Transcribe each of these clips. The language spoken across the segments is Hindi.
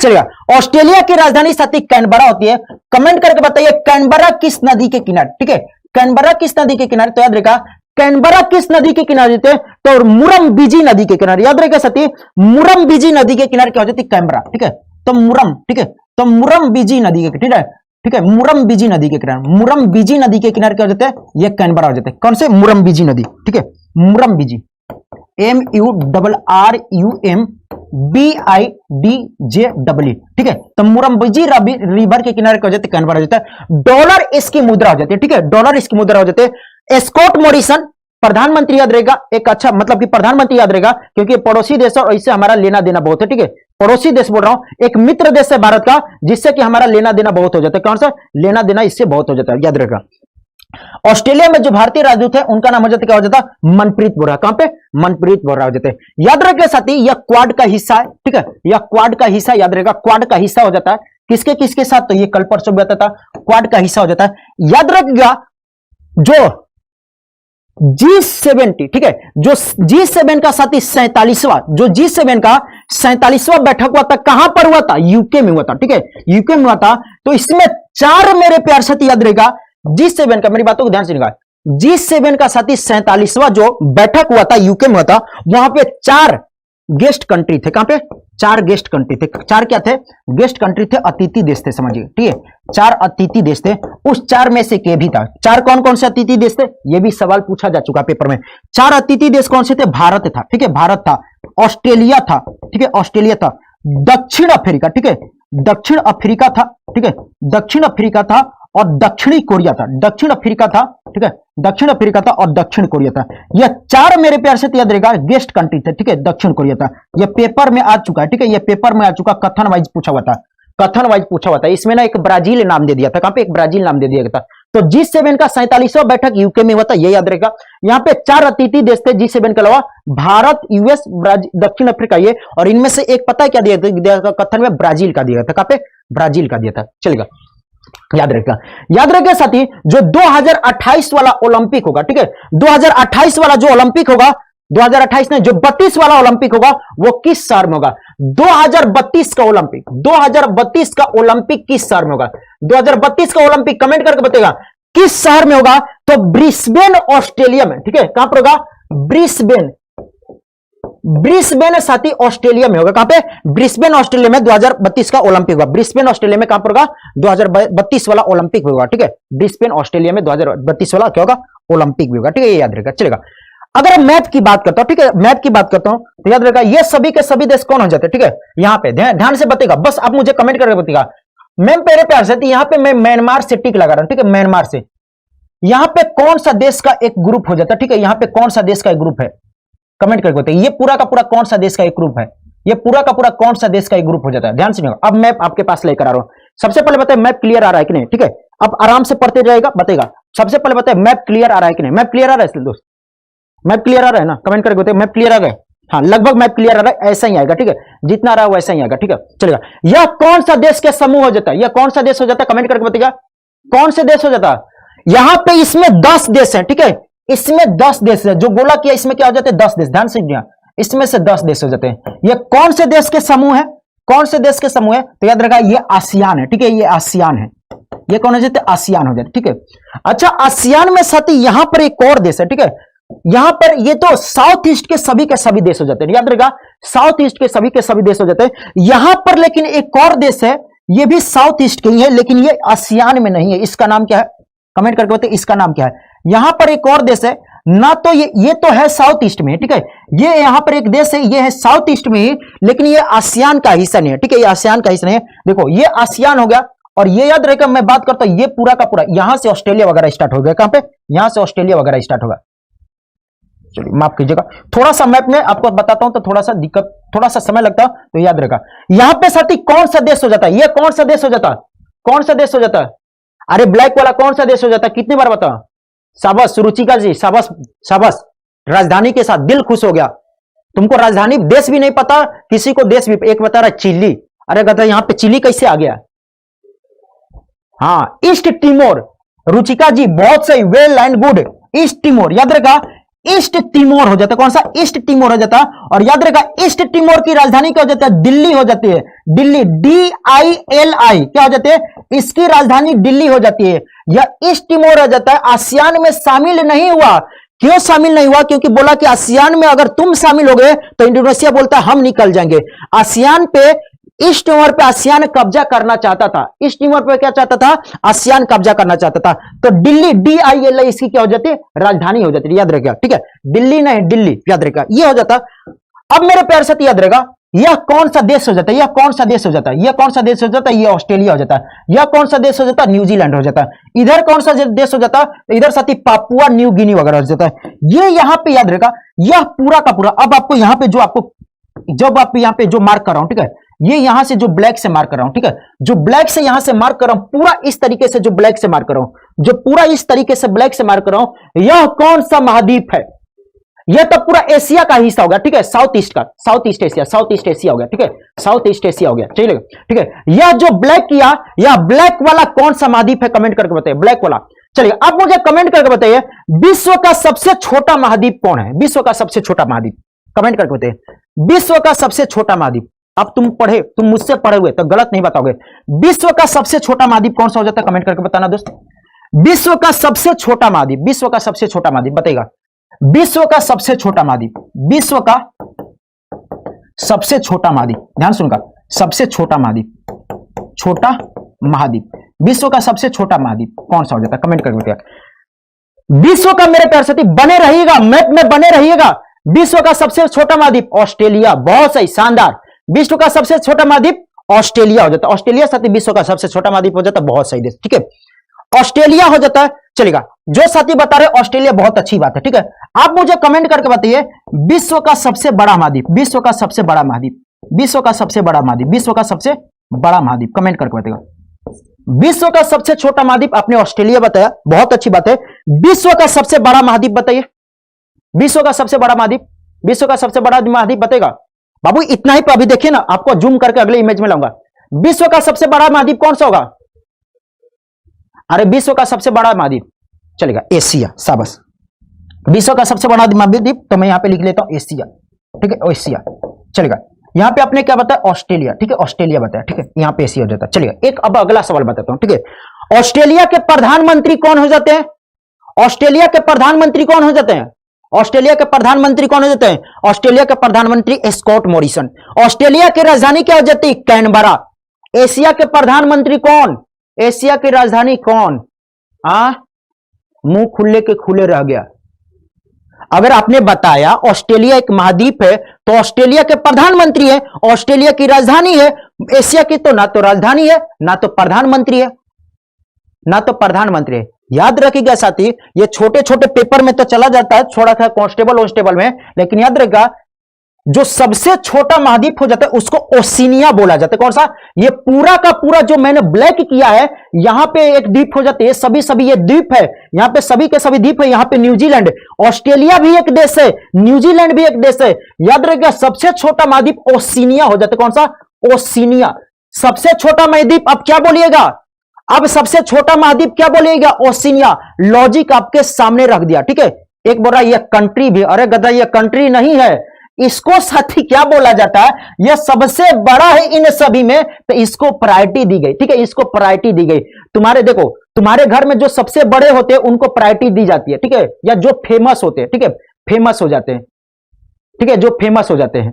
चलिए, ऑस्ट्रेलिया की राजधानी साथी कैनबरा होती है। कमेंट करके बताइए कैनबरा किस नदी के किनारे, ठीक है, कैनबरा किस नदी के किनारे। तो याद रखा कैनबरा किस नदी के किनारे होते हैं, तो मुरम्बीजी नदी के किनारे। याद रखा साथी, मुरम्बीजी नदी के किनारे क्या हो जाती है, कैनबरा, ठीक है। तो मुरम, ठीक है, तो मुरम्बीजी नदी के, ठीक है, ठीक है, मुरम्बीजी नदी के किनारे, मुरम्बीजी नदी के किनारे क्या हो जाता है, ये कैनबरा हो जाता है। कौन से, मुरम्बीजी नदी, ठीक है, मुरम्बीजी, MURRUMBIDJEE, ठीक है। तो मुरम्बीजी रिवर के किनारे क्या हो जाता है, कैनबरा हो जाता है। डॉलर इसकी मुद्रा हो जाती है, ठीक है, डॉलर इसकी मुद्रा हो जाती है। स्कॉट मॉरिसन प्रधानमंत्री याद रहेगा, एक अच्छा मतलब कि प्रधानमंत्री याद रहेगा, क्योंकि पड़ोसी देश और इससे हमारा लेना देना बहुत है, ठीक है। पड़ोसी देश बोल रहा हूं, एक मित्र देश है भारत का, जिससे कि हमारा लेना देना बहुत हो जाता है। कौन सा, लेना देना इससे बहुत हो जाता है, याद रहेगा। ऑस्ट्रेलिया में जो भारतीय राजदूत है उनका नाम हो जाता है, क्या हो जाता है, मनप्रीत बोरा। कहां पे, मनप्रीत बोरा हो जाते हैं। याद रखिए साथी, यह क्वाड का हिस्सा है, ठीक है, यह क्वाड का हिस्सा, याद रहेगा, क्वाड का हिस्सा हो जाता है। किसके किसके साथ, तो ये कल परसों बताया था, क्वाड का हिस्सा हो जाता है। याद रखिएगा जो G70, ठीक है, जो G7 का साथी 47वां, जो G7 का 47वां बैठक हुआ था, कहां पर हुआ था, यूके में हुआ था, ठीक है, यूके में हुआ था। तो इसमें 4 मेरे प्यार साथी याद रहेगा, G7 का, मेरी बातों को ध्यान से निकाल, G7 का साथी 47वां जो बैठक हुआ था, यूके में हुआ था, वहां पे 4 गेस्ट कंट्री थे। कहां पे, 4 गेस्ट कंट्री थे। 4 क्या थे, गेस्ट कंट्री थे, अतिथि देश थे, समझिए, ठीक है, 4 अतिथि देश थे। उस 4 में से के भी था। 4 कौन कौन से अतिथि देश थे, यह भी सवाल पूछा जा चुका पेपर में। 4 अतिथि देश कौन से थे, भारत था, ठीक है, भारत था, ऑस्ट्रेलिया था, ठीक है, ऑस्ट्रेलिया था, दक्षिण अफ्रीका, ठीक है, दक्षिण अफ्रीका था, ठीक है, दक्षिण अफ्रीका था, और दक्षिणी कोरिया था। दक्षिण अफ्रीका था, ठीक है, दक्षिण अफ्रीका था और दक्षिण कोरिया था। यह 4 मेरे प्यार से याद रहेगा गेस्ट कंट्री थे, ठीक है, दक्षिण कोरिया था। यह पेपर में आ चुका है, ठीक है, यह पेपर में आ चुका, कथन वाइज पूछा हुआ था, कथन वाइज पूछा हुआ था। इसमें ना एक ब्राजील नाम दे दिया था। कहां पे, एक ब्राजील नाम दे दिया गया था। तो G7 का 47वां बैठक यूके में हुआ था, यह याद रहेगा। यहां पे 4 अतिथि देश थे G7 के अलावा, भारत, यूएस, दक्षिण अफ्रीका, ये, और इनमें से एक पता है क्या दिया था कथन में, ब्राजील का दिया था। कहां पे, ब्राजील का दिया था। चलेगा, याद रखेगा, याद रखिए साथी, जो 2028 वाला ओलंपिक होगा, ठीक है, 2028 वाला जो ओलंपिक होगा, 2028 नहीं, जो 32 वाला ओलंपिक होगा, वो किस साल में होगा, 2032 का ओलंपिक, 2032 का ओलंपिक किस शहर में होगा, 2032 का ओलंपिक कमेंट करके बताएगा किस शहर में होगा। तो ब्रिस्बेन ऑस्ट्रेलिया में, ठीक है, कहां पर होगा, ब्रिस्बेन, ब्रिस्बेन साथी ऑस्ट्रेलिया में होगा। कहां पे, ब्रिस्बेन ऑस्ट्रेलिया में 2032 का ओलंपिक होगा। ब्रिस्बेन ऑस्ट्रेलिया में कहां पर होगा, 2032 वाला ओलंपिक होगा, ठीक है, ब्रिस्बेन ऑस्ट्रेलिया में 2032 वाला क्या होगा, ओलंपिक भी होगा, ठीक है, ये याद रखेगा। चलेगा, अगर मैप की बात करता हूं, ठीक है, मैप की बात करता हूं तो याद रखेगा ये सभी के सभी देश कौन हो जाते हैं, ठीक है, यहां पे ध्यान से बताएगा, बस आप मुझे कमेंट करके बताएगा। मैम मेरे प्यार से यहां पे मैं म्यांमार से टिक लगा रहा हूं, ठीक है, म्यांमार से यहां पे कौन सा देश का एक ग्रुप हो जाता है, ठीक है, यहां पे कौन सा देश का एक ग्रुप है, कमेंट करके बताइए। ये पूरा का पूरा कौन सा देश का एक ग्रुप है, ये पूरा का पूरा कौन सा देश का एक ग्रुप हो जाता है, ध्यान से। अब मैप आपके पास लेकर आ रहा हूं। सबसे पहले बताए मैप क्लियर आ रहा है कि नहीं, ठीक है, अब आराम से पढ़ते जाएगा, बताएगा। सबसे पहले बताए मैप क्लियर आ रहा है कि नहीं, मैप क्लियर आ रहा है इसलिए दोस्त, मैप क्लियर आ रहा है ना, कमेंट करके बताइए मैप क्लियर आ गया। हाँ, लगभग मैप क्लियर आ रहा है, ऐसा ही आएगा, ठीक है, जितना आ रहा है वैसा ही आएगा, ठीक है। चलेगा, यह कौन सा देश के समूह हो जाता है, यह कौन सा देश हो जाता है, कमेंट करके बताइएगा कौन से देश हो जाता है। यहां पे इसमें 10 देश है, ठीक है, इसमें 10 देश है, जो गोला किया इसमें क्या हो जाते हैं, 10 देश, ध्यान से इसमें से 10 देश हो जाते हैं। ये कौन से देश के समूह है, कौन से देश के समूह है, तो याद रखा ये आसियान है, ठीक है, ये आसियान है, ये कौन हो जाते हैं, आसियान हो जाते, ठीक है। अच्छा, आसियान में साथी यहां पर एक और देश है, ठीक है, यहां पर ये तो साउथ ईस्ट के सभी देश हो जाते हैं, याद रखा साउथ ईस्ट के सभी देश हो जाते हैं। यहां पर लेकिन एक और देश है, ये भी साउथ ईस्ट के ही है, लेकिन ये आसियान में नहीं है, इसका नाम क्या है, कमेंट करके बताइए इसका नाम क्या है। यहां पर एक और देश है ना, तो ये तो है साउथ ईस्ट में, ठीक है, ये यहां पर एक देश है, ये है साउथ ईस्ट में ही, लेकिन ये आसियान का हिस्सा नहीं है, ठीक है, ये आसियान का हिस्सा नहीं है। देखो ये आसियान हो गया, और ये याद रहेगा मैं बात करता हूं, ये पूरा का पूरा यहां से ऑस्ट्रेलिया वगैरह स्टार्ट हो गया, कहां पे, यहां से ऑस्ट्रेलिया वगैरह स्टार्ट होगा। चलिए माफ कीजिएगा, थोड़ा सा मैप में आपको बताता हूं तो थोड़ा सा दिक्कत, थोड़ा सा समय लगता है, तो याद रखा यहां पे साथी कौन सा देश हो जाता है, ये कौन सा देश हो जाता है, कौन सा देश हो जाता है, अरे ब्लैक वाला कौन सा देश हो जाता है, कितनी बार बताओ, शाबाश रुचिका जी, शाबाश शाबाश, राजधानी के साथ दिल खुश हो गया। तुमको राजधानी देश भी नहीं पता, किसी को देश भी, एक बता रहा चिली, अरे कहता यहां पे चिली कैसे आ गया, हाँ ईस्ट टिमोर, रुचिका जी बहुत सही, वेल एंड गुड, ईस्ट टिमोर, याद रखा ईस्ट तिमोर हो जाता है। कौन सा? ईस्ट तिमोर हो जाता है। और याद रखा, ईस्ट तिमोर की राजधानी क्या हो जाती है? दिल्ली हो जाती है। दिल्ली, DILI क्या हो जाती है? इसकी राजधानी दिल्ली हो जाती है। यह ईस्ट तिमोर हो जाता है, आसियान में शामिल नहीं हुआ। क्यों शामिल नहीं हुआ? क्योंकि बोला कि आसियान में अगर तुम शामिल हो गए तो इंडोनेशिया बोलता है हम निकल जाएंगे। आसियान पे, ईस्ट तिमोर पे आसियान कब्जा करना चाहता था। ईस्ट तिमोर पे क्या चाहता था? आसियान कब्जा करना चाहता था। तो दिल्ली, DILI इसकी क्या हो जाती है? राजधानी हो जाती है। याद रखिएगा, ठीक है, दिल्ली नहीं दिल्ली, याद रखिएगा, ये हो जाता। अब मेरे प्यार से याद रहेगा, यह कौन सा देश हो जाता है? यह कौन सा देश हो जाता है? यह कौन सा देश हो जाता है? यह ऑस्ट्रेलिया हो जाता है। यह कौन सा देश हो जाता है? न्यूजीलैंड हो जाता है। इधर कौन सा देश हो जाता है? इधर साथी पापुआ न्यू गिनी वगैरह हो जाता है। ये यहां पे याद रहेगा, यह पूरा का पूरा। अब आपको यहां पे जो आपको, जब आप यहां पे जो मार्क कर रहा हूं, ठीक है, ये यहां से जो ब्लैक से मार्क कर रहा हूं, ठीक है, जो ब्लैक से यहां से मार्क कर रहा हूं, पूरा इस तरीके से जो ब्लैक से मार्क कर रहा हूं, जो पूरा इस तरीके से ब्लैक से मार्क कर रहा हूं, यह कौन सा महाद्वीप है? यह तो पूरा एशिया का हिस्सा होगा, ठीक है, साउथ ईस्ट का, south east Asia, south east Asia हो गया, ठीक है, साउथ ईस्ट एशिया हो गया, चलिए, ठीक है। यह जो ब्लैक किया, यह ब्लैक वाला कौन सा महाद्वीप है? कमेंट करके बताइए, ब्लैक वाला। चलिए, अब मुझे कमेंट करके बताइए, विश्व का सबसे छोटा महाद्वीप कौन है? विश्व का सबसे छोटा महाद्वीप, कमेंट करके बताइए, विश्व का सबसे छोटा महाद्वीप। अब तुम पढ़े, तुम मुझसे पढ़े हुए तो गलत नहीं बताओगे। विश्व का सबसे छोटा महाद्वीप कौन सा हो जाता है? कमेंट करके बताना दोस्त। विश्व का सबसे छोटा महाद्वीप, विश्व का सबसे छोटा महाद्वीप बताइएगा। विश्व का सबसे छोटा महाद्वीप, विश्व का सबसे छोटा महाद्वीप, ध्यान सुनकर, सबसे छोटा महाद्वीप, छोटा महाद्वीप, विश्व का सबसे छोटा महाद्वीप कौन सा हो जाता है? कमेंट करके बताइएगा। विश्व का, मेरे प्यार साथी बने रहिएगा, मैप में बने रहिएगा। विश्व का सबसे छोटा महाद्वीप ऑस्ट्रेलिया, बहुत सही, शानदार। विश्व का सबसे छोटा महाद्वीप ऑस्ट्रेलिया हो जाता है। ऑस्ट्रेलिया साथी विश्व का सबसे छोटा महाद्वीप हो जाता है, बहुत सही देश, ठीक है, ऑस्ट्रेलिया हो जाता है। चलेगा, जो साथी बता रहे ऑस्ट्रेलिया, बहुत अच्छी बात है, ठीक है। आप मुझे कमेंट करके बताइए, विश्व का सबसे बड़ा महाद्वीप, विश्व का सबसे बड़ा महाद्वीप, विश्व का सबसे बड़ा महाद्वीप, विश्व का सबसे बड़ा महाद्वीप, कमेंट करके बताइएगा। विश्व का सबसे छोटा महाद्वीप आपने ऑस्ट्रेलिया बताया, बहुत अच्छी बात है। विश्व का सबसे बड़ा महाद्वीप बताइए, विश्व का सबसे बड़ा महाद्वीप, विश्व का सबसे बड़ा महाद्वीप बताएगा बाबू। इतना ही, अभी देखिए ना, आपको जूम करके अगले इमेज में लाऊंगा। विश्व का सबसे बड़ा महाद्वीप कौन सा होगा? अरे विश्व का सबसे बड़ा महाद्वीप, चलेगा, एशिया, शाबाश। विश्व का सबसे बड़ा महाद्वीप, तो मैं यहां पे लिख लेता हूं एशिया, ठीक है, एशिया, चलेगा। यहां पे आपने क्या बताया? ऑस्ट्रेलिया, ठीक है, ऑस्ट्रेलिया बताया, ठीक है, यहां पे एशिया हो जाता है। चलिए, एक अब अगला सवाल बताता हूं, ठीक है। ऑस्ट्रेलिया के प्रधानमंत्री कौन हो जाते हैं? ऑस्ट्रेलिया के प्रधानमंत्री कौन हो जाते हैं? ऑस्ट्रेलिया के प्रधानमंत्री कौन हो जाते हैं? ऑस्ट्रेलिया के प्रधानमंत्री स्कॉट मॉरिसन। ऑस्ट्रेलिया की राजधानी क्या हो जाती है? कैनबरा। एशिया के प्रधानमंत्री कौन? एशिया की राजधानी कौन? मुंह खुले के खुले रह गया। अगर आपने बताया ऑस्ट्रेलिया एक महाद्वीप है, तो ऑस्ट्रेलिया के प्रधानमंत्री है, ऑस्ट्रेलिया की राजधानी है। एशिया की तो ना तो राजधानी है, ना तो प्रधानमंत्री है, ना तो प्रधानमंत्री है। याद रखिएगा साथी, ये छोटे छोटे पेपर में तो चला जाता है, थोड़ा सा कांस्टेबल वॉन्स्टेबल में, लेकिन याद रखिएगा, जो सबसे छोटा महाद्वीप हो जाता है उसको ओशिनिया बोला जाता है। कौन सा? ये पूरा का पूरा जो मैंने ब्लैक किया है, यहां पे एक द्वीप हो जाते हैं, सभी ये द्वीप है, यहां पे सभी के सभी द्वीप है। यहां पे न्यूजीलैंड, ऑस्ट्रेलिया भी एक देश है, न्यूजीलैंड भी एक देश है। याद रखिएगा, सबसे छोटा महाद्वीप ओशिनिया हो जाता है। कौन सा? ओशिनिया, सबसे छोटा महाद्वीप। अब क्या बोलिएगा? अब सबसे छोटा महाद्वीप क्या बोलिएगा? ओशिनिया। लॉजिक आपके सामने रख दिया, ठीक है। एक बोल रहा है ये कंट्री भी, अरे गधा, ये कंट्री नहीं है, इसको साथी क्या बोला जाता है? यह सबसे बड़ा है इन सभी में, तो इसको प्रायोरिटी दी गई, ठीक है, इसको प्रायोरिटी दी गई। तुम्हारे देखो, तुम्हारे घर में जो सबसे बड़े होते हैं उनको प्रायोरिटी दी जाती है, ठीक है, या जो फेमस होते हैं, ठीक है, फेमस हो जाते हैं, ठीक है, जो फेमस हो जाते हैं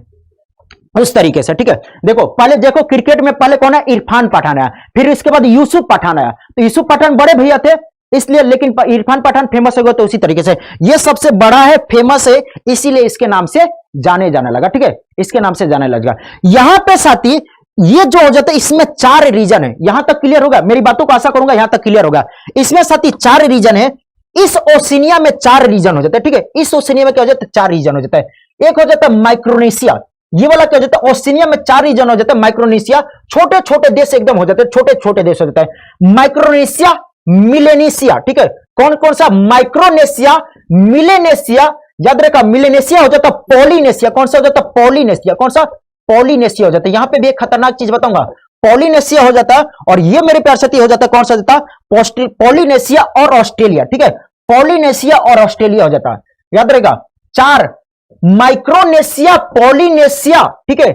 उस तरीके से, ठीक है। देखो, पहले देखो क्रिकेट में पहले कौन है? इरफान पठान आया, फिर इसके बाद यूसुफ पठान आया। तो यूसुफ पठान बड़े भैया थे इसलिए, लेकिन इरफान पठान फेमस हो गया, तो उसी तरीके से ये सबसे बड़ा है, फेमस है, इसीलिए इसके नाम से जाने लगा, ठीक है, इसके नाम से जाने लगा। यहां पे साथी ये जो हो जाता है, इसमें 4 रीजन है। यहां तक क्लियर होगा? मेरी बातों को आशा करूंगा यहां तक क्लियर होगा। इसमें साथी 4 रीजन है। इस ओशिनिया में 4 रीजन हो जाता है, ठीक है, इस ओशिनिया में क्या हो जाता है? 4 रीजन हो जाता है। एक हो जाता है माइक्रोनेशिया, ये वाला क्या हो जाता है? ओशिनिया में 4 रीजन हो जाता है। माइक्रोनेशिया, छोटे छोटे देश एकदम हो जाते हैं, छोटे छोटे देश हो जाता है। माइक्रोनेशिया, मिलेनेशिया, ठीक है, कौन कौन सा? माइक्रोनेशिया, मिलेनेशिया, याद रखा, मिलेनेशिया हो जाता है पॉलिनेशिया। कौन सा हो जाता है? पॉलिनेशिया। कौन सा? पॉलिनेशिया हो जाता है। यहां पे भी एक खतरनाक चीज बताऊंगा, पॉलिनेशिया हो जाता है, और ये मेरे प्यार साथी हो जाता है, कौन सा जाता है? पॉलिनेशिया और ऑस्ट्रेलिया, ठीक है, पॉलिनेशिया और ऑस्ट्रेलिया हो जाता है। याद रहेगा। 4 माइक्रोनेशिया, पॉलिनेशिया, ठीक है,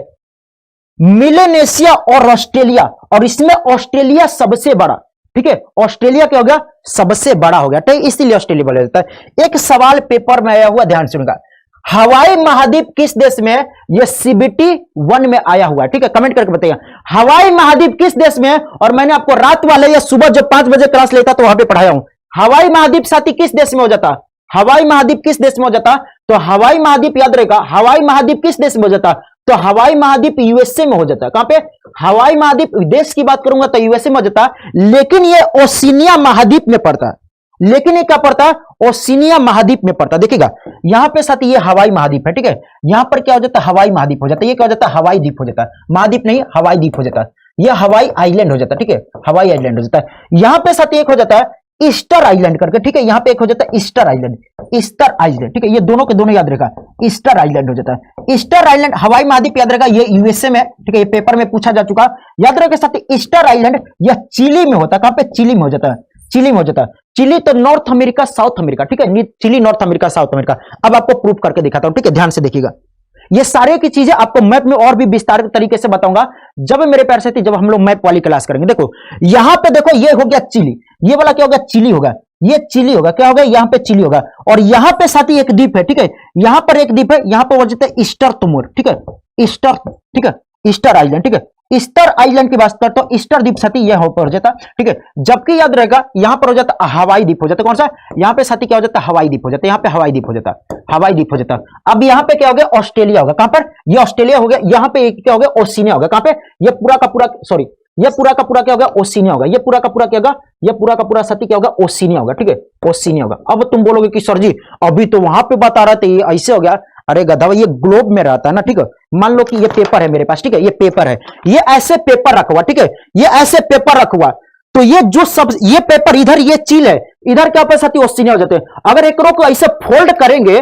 मिलेनेशिया और ऑस्ट्रेलिया, और इसमें ऑस्ट्रेलिया सबसे बड़ा, ठीक है, ऑस्ट्रेलिया क्या हो गया, सबसे बड़ा हो गया, ठीक, इसीलिए ऑस्ट्रेलिया बोला जाता है। एक सवाल पेपर में आया हुआ, ध्यान सुनिएगा, हवाई महाद्वीप किस देश में है? यह CBT 1 में आया हुआ है, ठीक है, कमेंट करके बताइए हवाई महाद्वीप किस देश में है। और मैंने आपको रात वाले या सुबह जब 5 बजे क्लास लेता तो वहां पे पढ़ाया हूं, हवाई महाद्वीप साथी किस देश में हो जाता, हवाई महाद्वीप किस देश में हो जाता, तो हवाई महाद्वीप याद रहेगा, हवाई महाद्वीप किस देश में हो जाता, तो हवाई महाद्वीप USA में हो जाता है। कहां पे? हवाई महाद्वीप, देश की बात करूंगा तो USA में हो जाता, लेकिन ये ओशिनिया महाद्वीप में पड़ता है, लेकिन ये क्या पड़ता है, ओशिनिया महाद्वीप में पड़ता है। देखिएगा यहां पे साथी ये हवाई महाद्वीप है, ठीक है, यहां पर क्या हो जाता है, हवाई महाद्वीप हो जाता है, ये क्या हो जाता है, हवाई द्वीप हो जाता है, महाद्वीप नहीं हवाई द्वीप हो जाता है, ये हवाई आइलैंड हो जाता है, ठीक है, हवाई आइलैंड हो जाता है। यहां पे साथी एक हो जाता है ईस्टर आइलैंड करके, ठीक है, यहां पे एक हो जाता है ईस्टर आइलैंड, ईस्टर आइलैंड, ठीक है, ये दोनों के दोनों याद रखा, ईस्टर आइलैंड हो जाता है। ईस्टर आइलैंड हवाई महाद्वीप याद रखा, ये USA में, ठीक है, ये पेपर में पूछा जा चुका, याद रखा साथ ईस्टर आइलैंड यह चिली में होता है। कहां पे? चिली में हो जाता है, चिली में हो जाता है। चिली तो नॉर्थ अमेरिका साउथ अमेरिका, ठीक है, Chile north America south America. अब आपको प्रूफ करके दिखाता हूं, ठीक है, ध्यान से देखिएगा, ये सारे की चीजें आपको मैप में और भी विस्तारित तरीके से बताऊंगा जब मेरे प्यार से, जब हम लोग मैप वाली क्लास करेंगे। देखो यहां पे देखो, ये हो गया चिली, ये वाला क्या होगा, चिली होगा, ये चिली होगा, क्या होगा, यहां पे चिली होगा, और यहां पे साथी एक द्वीप है, ठीक है, यहां पर एक द्वीप है, यहां पर हो जाता है ईस्टर तुमुर, ठीक है, ईस्टर, ठीक है, ईस्टर आइलैंड, ठीक है, ईस्टर आइलैंड की बात करता हूं, ईस्टर द्वीप साथी यह हो पर हो जाता, ठीक है, जबकि याद रहेगा यहां पर हो जाता हवाई द्वीप हो जाता, कौन सा, यहां पे साथी क्या हो जाता, हवाई द्वीप हो जाता, यहां पे हवाई द्वीप हो जाता, हवाई द्वीप हो जाता। अब यहां पे क्या हो गया, ऑस्ट्रेलिया होगा, कहां पर, ये ऑस्ट्रेलिया हो गया, यहां पे क्या हो गया, ओशिनिया होगा, कहां पे, ये पूरा का पूरा, सॉरी, ये पूरा का पूरा क्या होगा, ओशिनिया होगा, ये पूरा का पूरा क्या होगा, ये पूरा का पूरा साथी क्या होगा, ओशिनिया होगा, ठीक है, ओशिनिया होगा। अब तुम बोलोगे कि सर जी अभी तो वहां पे बता रहे थे ये ऐसे हो गया, अरे गधा, ये ग्लोब में रहता है ना, ठीक है, मान लो कि ये पेपर है मेरे पास, ठीक है, ये पेपर है, ये ऐसे पेपर रखा हुआ, ठीक है, ये ऐसे पेपर रखा हुआ, तो ये जो सब, ये पेपर इधर, ये चील है, इधर क्या पे साथी ओशिनिया हो जाते हैं। अगर एक रो को ऐसे फोल्ड करेंगे,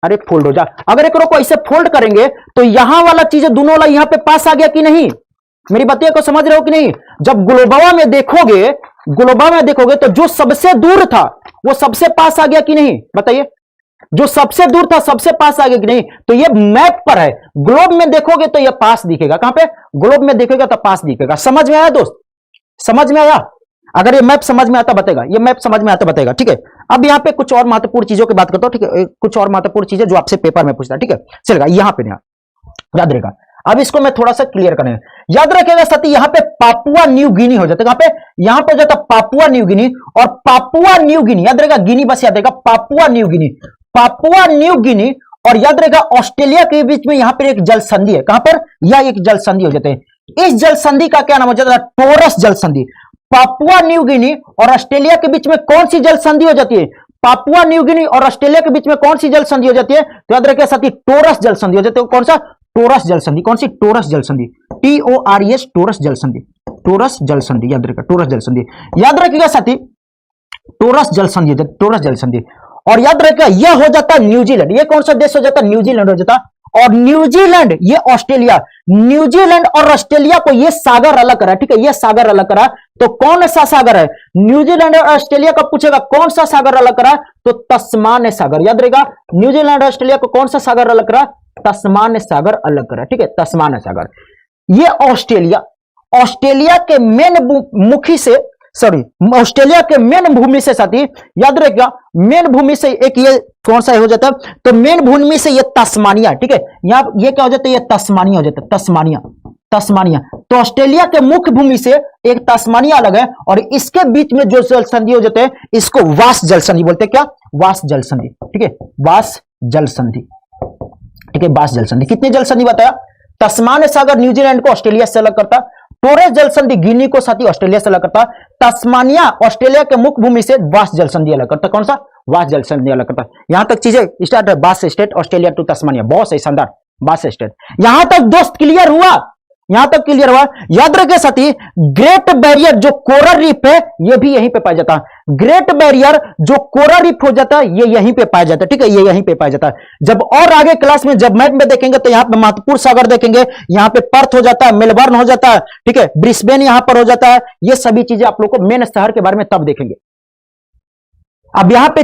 अरे फोल्ड हो जा, अगर एक रो को ऐसे फोल्ड करेंगे तो यहां वाला चीजें दोनों वाला यहां पे पास आ गया कि नहीं, मेरी बातें को समझ रहे हो कि नहीं। जब ग्लोबा में देखोगे, ग्लोबा में देखोगे तो जो सबसे दूर था वो सबसे पास आ गया कि नहीं, बताइए, जो सबसे दूर था सबसे पास आ गया कि नहीं। तो ये मैप पर है, ग्लोब में देखोगे तो ये पास दिखेगा, कहां पे, ग्लोब में देखेगा तो पास दिखेगा। समझ में आया दोस्त, समझ में आया, अगर ये मैप समझ में आता बताएगा, ये मैप समझ में आता बताएगा, ठीक है। अब यहां पे कुछ और महत्वपूर्ण चीजों की बात करता हूं, ठीक है, कुछ और महत्वपूर्ण चीजें जो आपसे पेपर में पूछता है, ठीक है, चलेगा, यहां पे याद रहेगा। अब इसको मैं थोड़ा सा क्लियर करें, याद रखेगा साथी, यहां पे पापुआ न्यू गिनी हो जाता है, कहां पे, यहां पे जाता पापुआ न्यू गिनी, और पापुआ न्यू गिनी याद रहेगा, गिनी बस याद रहेगा, Papua New Guinea, Papua New Guinea, और याद रहेगा ऑस्ट्रेलिया के बीच में यहां पर एक जल संधि है, कहां पर, यह एक जल संधि हो जाते हैं। इस जल संधि का क्या नाम हो जाता है, टोरस जल संधि। पापुआ न्यू गिनी और ऑस्ट्रेलिया के बीच में कौन सी जल संधि हो जाती है, पापुआ न्यू गिनी और ऑस्ट्रेलिया के बीच में कौन सी जल संधि हो जाती है, तो याद रखिए साथी, टोरस जल संधि हो जाती है। कौन सा, टोरस जल संधि, कौन सी, टोरस जल संधि, TORS, टोरस जल संधि, टोरस जल संधि, याद रखिएगा, टोरस जल संधि, याद रखिएगा साथी, टोरस जल संधि, टोरस जल संधि। और याद रखिएगा यह हो जाता है न्यूजीलैंड, ये कौन सा देश हो जाता है, न्यूजीलैंड हो जाता, और न्यूजीलैंड, ये ऑस्ट्रेलिया, न्यूजीलैंड और ऑस्ट्रेलिया को ये सागर अलग करा, ठीक है, ये सागर अलग करा, तो कौन सा सागर है, न्यूजीलैंड और ऑस्ट्रेलिया का पूछेगा कौन सा सागर अलग करा, तो तस्मान्य सागर, याद रहेगा, न्यूजीलैंड और ऑस्ट्रेलिया को कौन सा सागर अलग करा, तस्मान्य सागर अलग करा, ठीक है, तस्मान्य सागर। ये ऑस्ट्रेलिया, ऑस्ट्रेलिया के मेन मुखी से, सॉरी, ऑस्ट्रेलिया के मेन भूमि से साथी याद रखिएगा, मेन भूमि से एक ये कौन सा हो जाता है, तो मेन भूमि से ये तस्मानिया, ठीक है, यहां ये क्या हो जाता है, ये तस्मानिया हो जाता है, तस्मानिया, तस्मानिया। तो ऑस्ट्रेलिया के मुख्य भूमि से एक तस्मानिया अलग है, और इसके बीच में जो जल संधि हो जाते हैं इसको वास जल संधि बोलते हैं, क्या, वास जल संधि, ठीक है, वास जल संधि, ठीक है, वास जल संधि। कितने जल संधि बताया, तस्मान्य सागर न्यूजीलैंड को ऑस्ट्रेलिया से अलग करता, टोरस जल संधि गिनी को साथी ऑस्ट्रेलिया से अलग करता, तस्मानिया ऑस्ट्रेलिया के मुख्य भूमि से वास जल संधि अलग करता, कौन सा, वास जल संधि अलग करता। यहां तक चीजें स्टार्ट है, वास स्टेट ऑस्ट्रेलिया टू तस्मानिया, बहुत सही, शानदार, वास स्टेट। यहां तक दोस्त क्लियर हुआ, यहां तक क्लियर हुआ। याद रखे साथी, ग्रेट बैरियर जो कोरल रीफ है ये भी यहीं पे पाया जाता है, ग्रेट बैरियर जो कोरल रीफ हो जाता है ये यहीं पे पाया जाता है, ठीक है, ये यहीं पे पाया जाता है। जब और आगे क्लास में जब मैप में देखेंगे तो यहां पे महत्वपूर्ण सागर देखेंगे, यहां पे पर्थ हो जाता है, मेलबर्न हो जाता है, ठीक है, ब्रिस्बेन यहां पर हो जाता है, ये सभी चीजें आप लोग को मेन शहर के बारे में तब देखेंगे। अब यहां पे